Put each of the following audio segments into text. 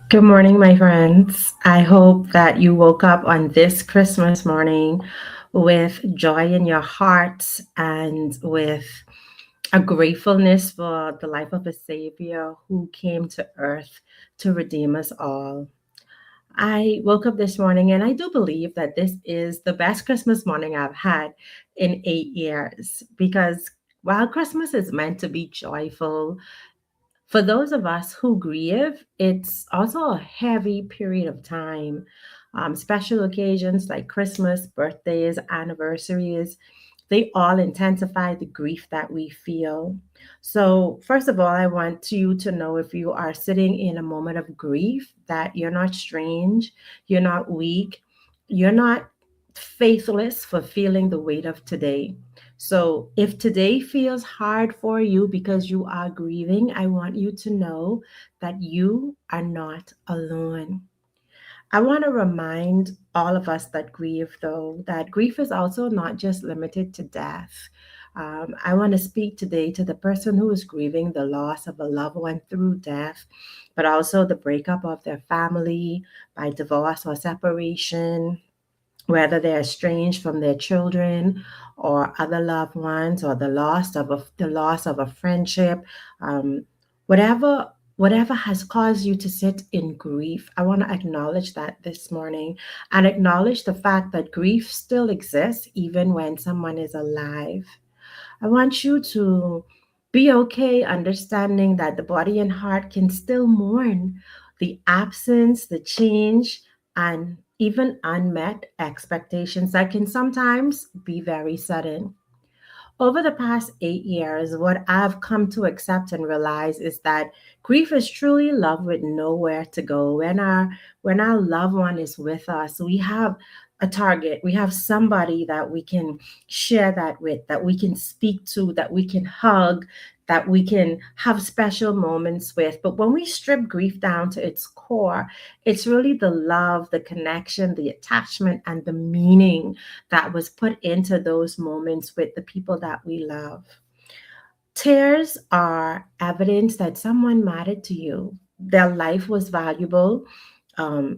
Good morning, my friends. I hope that you woke up on this Christmas morning with joy in your hearts and with a gratefulness for the life of a Savior who came to earth to redeem us all. I woke up this morning and I do believe that this is the best Christmas morning I've had in 8 years because while Christmas is meant to be joyful, for those of us who grieve, it's also a heavy period of time. Special occasions like Christmas, birthdays, anniversaries, they all intensify the grief that we feel. So, first of all, I want you to know if you are sitting in a moment of grief, that you're not strange, you're not weak, you're not faithless for feeling the weight of today. So, if today feels hard for you because you are grieving, I want you to know that you are not alone. I want to remind all of us that grieve, though, that grief is also not just limited to death. I want to speak today to the person who is grieving the loss of a loved one through death, but also the breakup of their family by divorce or separation, whether they're estranged from their children or other loved ones, or the loss of a friendship, um, whatever has caused you to sit in grief. I want to acknowledge that this morning and acknowledge the fact that grief still exists even when someone is alive. I want you to be okay understanding that the body and heart can still mourn the absence, the change, and even unmet expectations that can sometimes be very sudden. Over the past 8 years, what I've come to accept and realize is that grief is truly love with nowhere to go. When our loved one is with us, we have a target. We have somebody that we can share that with, that we can speak to, that we can hug, that we can have special moments with. But when we strip grief down to its core, it's really the love, the connection, the attachment, and the meaning that was put into those moments with the people that we love. Tears are evidence that someone mattered to you. Their life was valuable.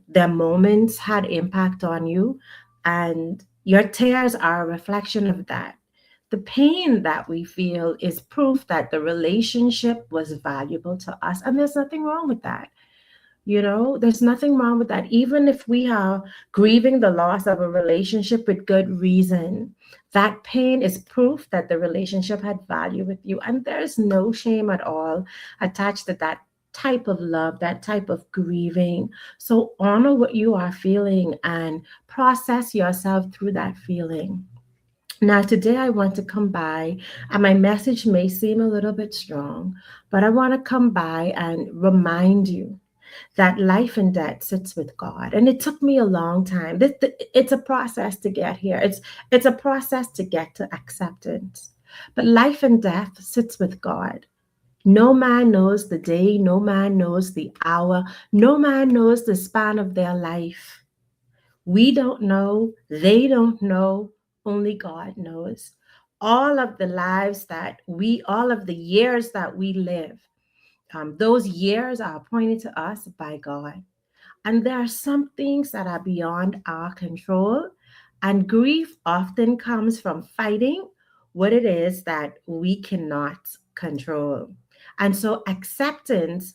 Their moments had impact on you, and your tears are a reflection of that. The pain that we feel is proof that the relationship was valuable to us, and there's nothing wrong with that. There's nothing wrong with that. Even if we are grieving the loss of a relationship with good reason, that pain is proof that the relationship had value with you. And there's no shame at all attached to that type of love, that type of grieving. So honor what you are feeling and process yourself through that feeling. Now, today I want to come by, and my message may seem a little bit strong, but I want to come by and remind you that life and death sits with God. And it took me a long time. It's a process to get here. It's a process to get to acceptance. But life and death sits with God. No man knows the day, no man knows the hour, no man knows the span of their life. We don't know, they don't know, only God knows. All of the years that we live, those years are appointed to us by God. And there are some things that are beyond our control. And grief often comes from fighting what it is that we cannot control. And so acceptance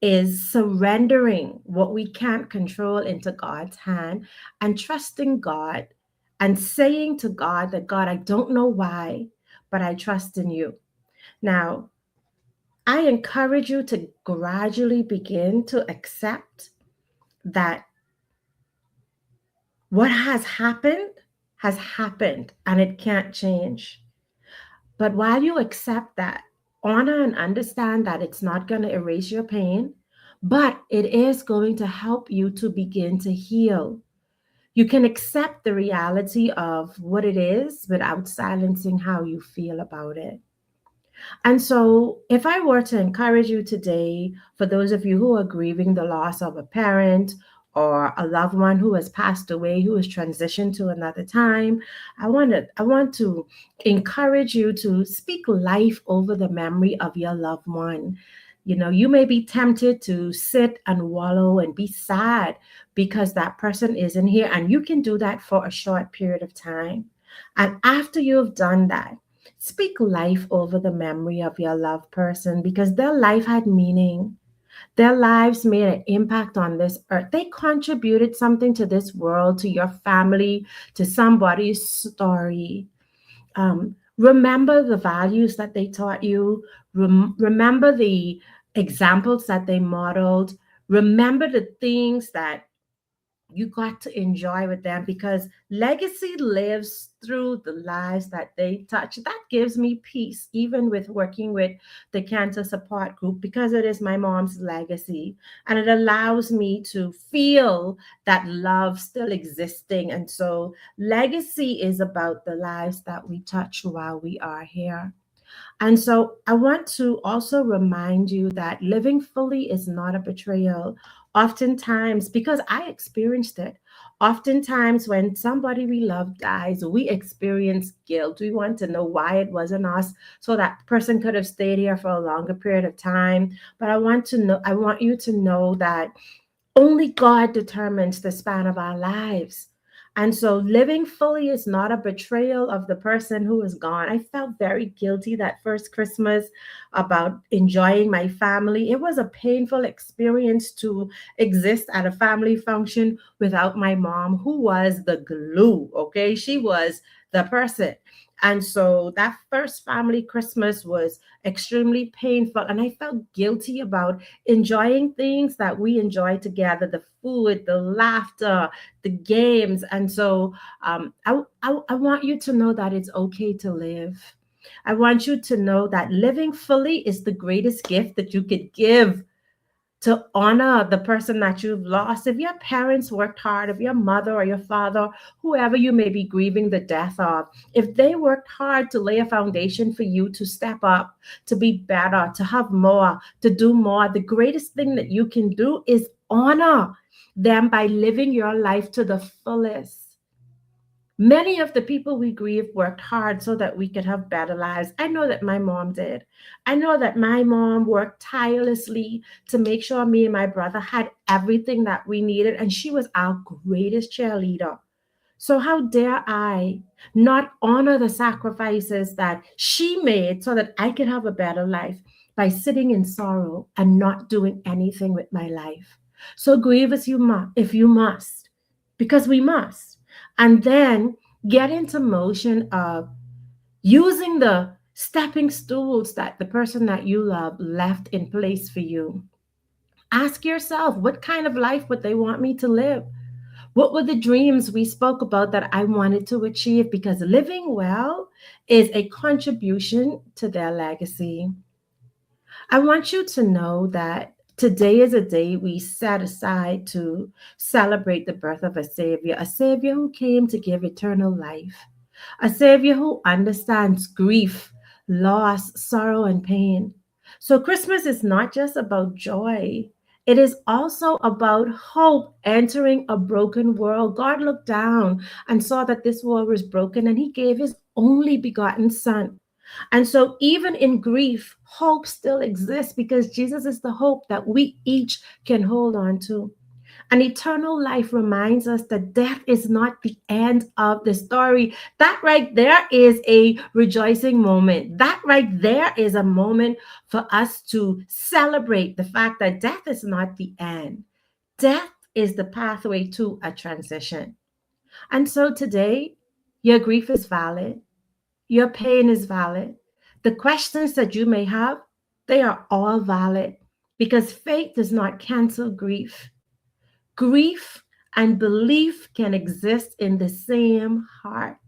is surrendering what we can't control into God's hand and trusting God and saying to God that, God, I don't know why, but I trust in you. Now, I encourage you to gradually begin to accept that what has happened and it can't change. But while you accept that, honor and understand that it's not going to erase your pain, but it is going to help you to begin to heal. You can accept the reality of what it is without silencing how you feel about it. And so, if I were to encourage you today, for those of you who are grieving the loss of a parent or a loved one who has passed away, who has transitioned to another time, I want to encourage you to speak life over the memory of your loved one. You may be tempted to sit and wallow and be sad because that person isn't here, and you can do that for a short period of time. And after you've done that, speak life over the memory of your loved person because their life had meaning. Their lives made an impact on this earth. They contributed something to this world, to your family, to somebody's story. Remember the values that they taught you. Remember the examples that they modeled. Remember the things that you got to enjoy with them, because legacy lives through the lives that they touch. That gives me peace, even with working with the cancer support group, because it is my mom's legacy, and it allows me to feel that love still existing. And so legacy is about the lives that we touch while we are here. And so I want to also remind you that living fully is not a betrayal. Oftentimes, because I experienced it, oftentimes when somebody we love dies, we experience guilt. We want to know why it wasn't us, so that person could have stayed here for a longer period of time. But I want you to know that only God determines the span of our lives. And so living fully is not a betrayal of the person who is gone. I felt very guilty that first Christmas about enjoying my family. It was a painful experience to exist at a family function without my mom, who was the glue, okay? She was the person. And so that first family Christmas was extremely painful. And I felt guilty about enjoying things that we enjoy together, the food, the laughter, the games. And so I want you to know that it's okay to live. I want you to know that living fully is the greatest gift that you could give, to honor the person that you've lost. If your parents worked hard, if your mother or your father, whoever you may be grieving the death of, if they worked hard to lay a foundation for you to step up, to be better, to have more, to do more, the greatest thing that you can do is honor them by living your life to the fullest. Many of the people we grieve worked hard so that we could have better lives. I know that my mom did. I know that my mom worked tirelessly to make sure me and my brother had everything that we needed, and she was our greatest cheerleader. So, how dare I not honor the sacrifices that she made so that I could have a better life by sitting in sorrow and not doing anything with my life? So, grieve as you must, if you must, because we must. And then get into motion of using the stepping stools that the person that you love left in place for you. Ask yourself, what kind of life would they want me to live? What were the dreams we spoke about that I wanted to achieve? Because living well is a contribution to their legacy. I want you to know that today is a day we set aside to celebrate the birth of a Savior who came to give eternal life, a Savior who understands grief, loss, sorrow, and pain. So, Christmas is not just about joy, it is also about hope entering a broken world. God looked down and saw that this world was broken, and He gave His only begotten Son. And so, even in grief, hope still exists because Jesus is the hope that we each can hold on to. And eternal life reminds us that death is not the end of the story. That right there is a rejoicing moment. That right there is a moment for us to celebrate the fact that death is not the end. Death is the pathway to a transition. And so today, your grief is valid. Your pain is valid. The questions that you may have, they are all valid because faith does not cancel grief. Grief and belief can exist in the same heart.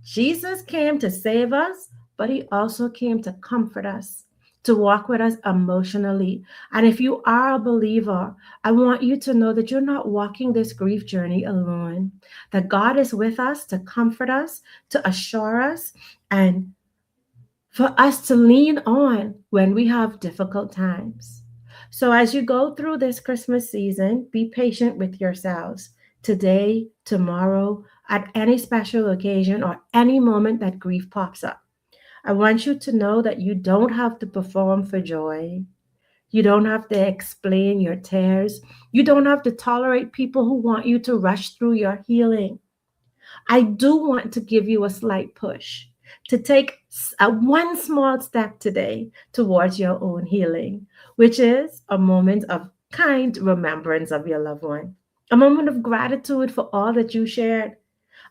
Jesus came to save us, but He also came to comfort us, to walk with us emotionally. And if you are a believer, I want you to know that you're not walking this grief journey alone, that God is with us to comfort us, to assure us, and for us to lean on when we have difficult times. So, as you go through this Christmas season, be patient with yourselves today, tomorrow, at any special occasion, or any moment that grief pops up. I want you to know that you don't have to perform for joy. You don't have to explain your tears. You don't have to tolerate people who want you to rush through your healing. I do want to give you a slight push to take one small step today towards your own healing, which is a moment of kind remembrance of your loved one, a moment of gratitude for all that you shared,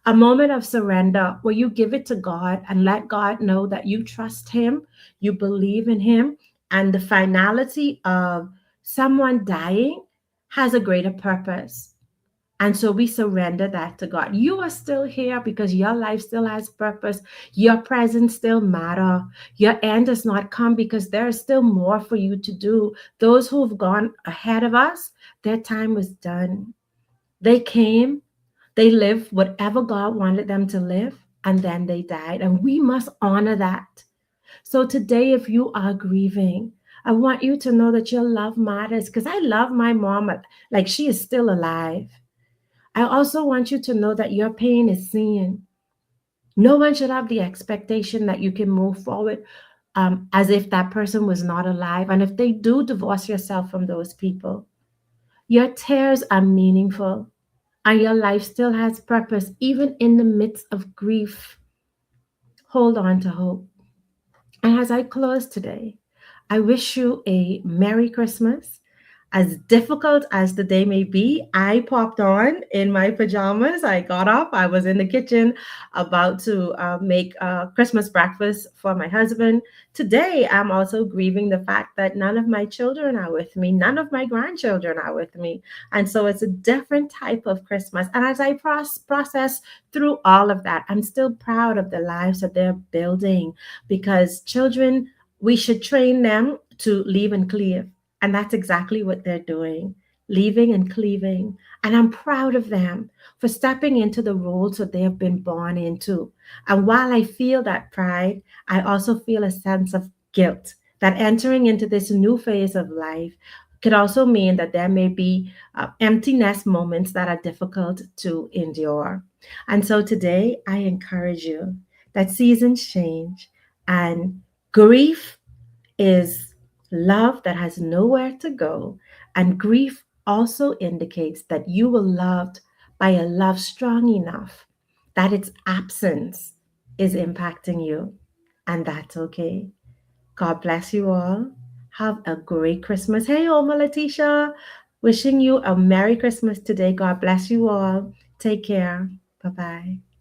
a moment of surrender where you give it to God and let God know that you trust Him, you believe in Him, and the finality of someone dying has a greater purpose. And so we surrender that to God. You are still here because your life still has purpose. Your presence still matter. Your end does not come because there is still more for you to do. Those who've gone ahead of us, their time was done. They came, they lived whatever God wanted them to live, and then they died. And we must honor that. So today, if you are grieving, I want you to know that your love matters because I love my mom like she is still alive. I also want you to know that your pain is seen. No one should have the expectation that you can move forward as if that person was not alive. And if they do, divorce yourself from those people. Your tears are meaningful, and your life still has purpose, even in the midst of grief. Hold on to hope. And as I close today, I wish you a Merry Christmas. As difficult as the day may be, I popped on in my pajamas. I got up. I was in the kitchen about to make Christmas breakfast for my husband. Today, I'm also grieving the fact that none of my children are with me. None of my grandchildren are with me. And so it's a different type of Christmas. And as I process through all of that, I'm still proud of the lives that they're building because children, we should train them to leave and cleave. And that's exactly what they're doing, leaving and cleaving. And I'm proud of them for stepping into the roles that they have been born into. And while I feel that pride, I also feel a sense of guilt that entering into this new phase of life could also mean that there may be emptiness moments that are difficult to endure. And so today, I encourage you that seasons change and grief is love that has nowhere to go. And grief also indicates that you were loved by a love strong enough that its absence is impacting you. And that's okay. God bless you all. Have a great Christmas. Hey, Oma Letitia. Wishing you a Merry Christmas today. God bless you all. Take care. Bye bye.